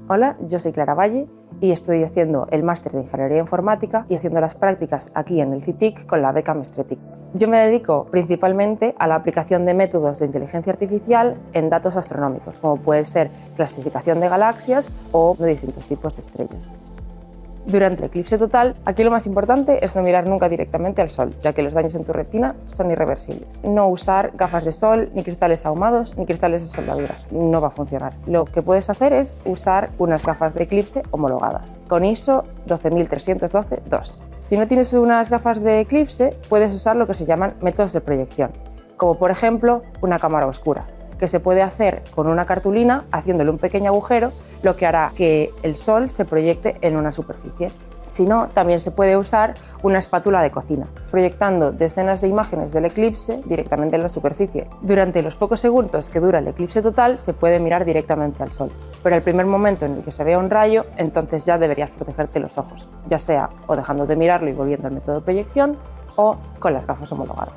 Hola, yo soy Clara Valle y estoy haciendo el máster de Ingeniería Informática y haciendo las prácticas aquí en el CITIC con la beca Mestretic. Yo me dedico principalmente a la aplicación de métodos de inteligencia artificial en datos astronómicos, como puede ser clasificación de galaxias o de distintos tipos de estrellas. Durante el eclipse total, aquí lo más importante es no mirar nunca directamente al sol, ya que los daños en tu retina son irreversibles. No usar gafas de sol, ni cristales ahumados, ni cristales de soldadura. No va a funcionar. Lo que puedes hacer es usar unas gafas de eclipse homologadas, con ISO 12312-2. Si no tienes unas gafas de eclipse, puedes usar lo que se llaman métodos de proyección, como por ejemplo una cámara oscura, que se puede hacer con una cartulina haciéndole un pequeño agujero, lo que hará que el sol se proyecte en una superficie. Si no, también se puede usar una espátula de cocina, proyectando decenas de imágenes del eclipse directamente en la superficie. Durante los pocos segundos que dura el eclipse total, se puede mirar directamente al sol, pero el primer momento en el que se vea un rayo, entonces ya deberías protegerte los ojos, ya sea o dejando de mirarlo y volviendo al método de proyección, o con las gafas homologadas.